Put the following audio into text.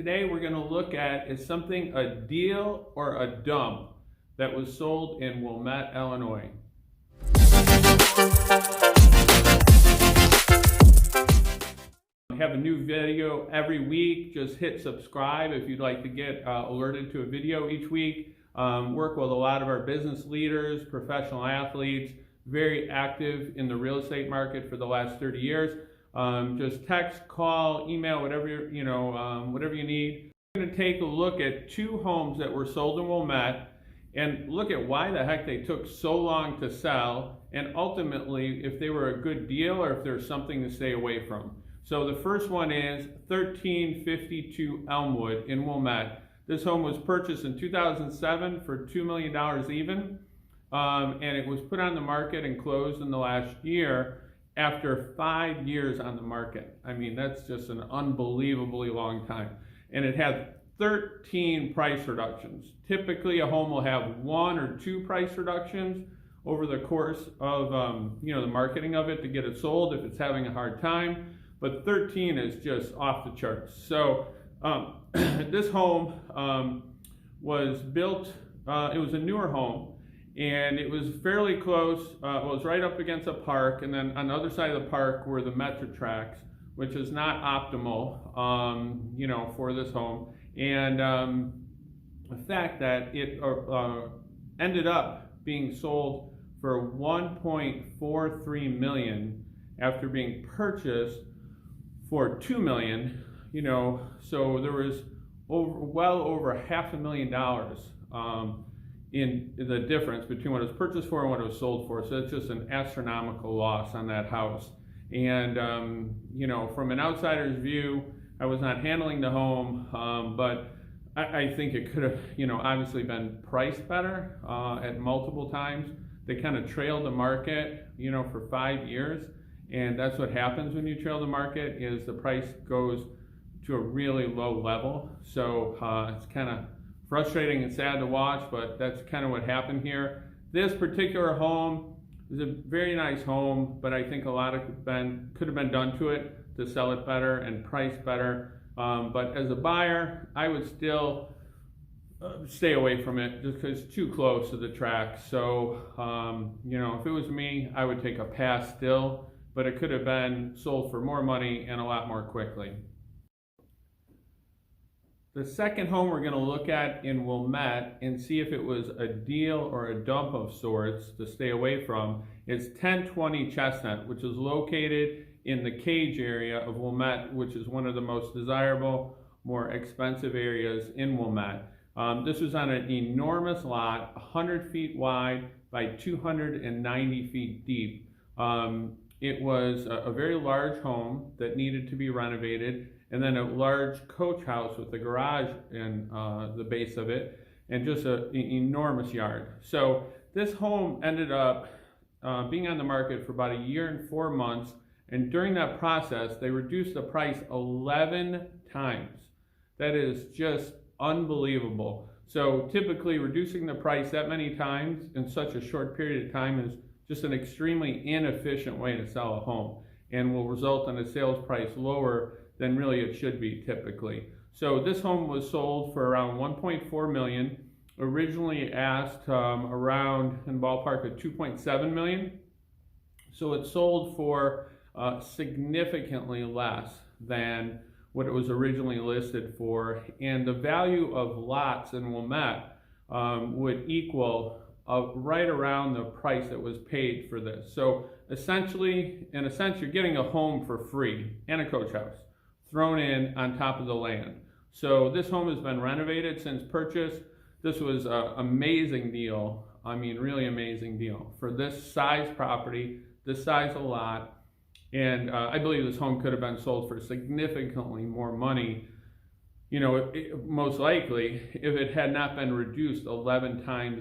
Today we're going to look at, is something a deal or a dump that was sold in Wilmette, Illinois? We have a new video every week. Just hit subscribe if you'd like to get alerted to a video each week. Work with a lot of our business leaders, professional athletes, very active in the real estate market for the last 30 years. Just text, call, email, whatever whatever you need. We're going to take a look at two homes that were sold in Wilmette and look at why the heck they took so long to sell, and ultimately if they were a good deal or if there's something to stay away from. So the first one is 1352 Elmwood in Wilmette. This home was purchased in 2007 for $2 million even, and it was put on the market and closed in the last year after 5 years on the market. I mean, that's just an unbelievably long time. And it had 13 price reductions. Typically, a home will have 1 or 2 price reductions over the course of the marketing of it to get it sold if it's having a hard time. But 13 is just off the charts. So this home was built, it was a newer home, and it was fairly close. It was right up against a park, and then on the other side of the park were the metro tracks, which is not optimal, for this home. And the fact that it ended up being sold for $1.43 million after being purchased for $2 million, so there was well over $500,000 in the difference between what it was purchased for and what it was sold for. So it's just an astronomical loss on that house. And from an outsider's view, I was not handling the home, but I think it could have obviously been priced better at multiple times. They kind of trailed the market for 5 years, and that's what happens when you trail the market, is the price goes to a really low level. So it's kind of frustrating and sad to watch, but that's kind of what happened here. This particular home is a very nice home, but I think a lot could have been done to it to sell it better and price better. But as a buyer, I would still stay away from it just because it's too close to the track. So, if it was me, I would take a pass still, but it could have been sold for more money and a lot more quickly. The second home we're going to look at in Wilmette and see if it was a deal or a dump of sorts to stay away from is 1020 Chestnut, which is located in the Cage area of Wilmette, which is one of the most desirable, more expensive areas in Wilmette. This was on an enormous lot, 100 feet wide by 290 feet deep. It was a very large home that needed to be renovated, and then a large coach house with a garage in the base of it, and just an enormous yard. So this home ended up being on the market for about 1 year and 4 months, and during that process, they reduced the price 11 times. That is just unbelievable. So typically, reducing the price that many times in such a short period of time is just an extremely inefficient way to sell a home, and will result in a sales price lower than really it should be typically. So this home was sold for around $1.4 million, originally asked around in ballpark of $2.7 million. So it sold for significantly less than what it was originally listed for, and the value of lots in Wilmette would equal right around the price that was paid for this. So essentially, in a sense, you're getting a home for free and a coach house thrown in on top of the land. So this home has been renovated since purchase. This was an amazing deal. I mean, really amazing deal for this size property, this size of lot. And I believe this home could have been sold for significantly more money, most likely, if it had not been reduced 11 times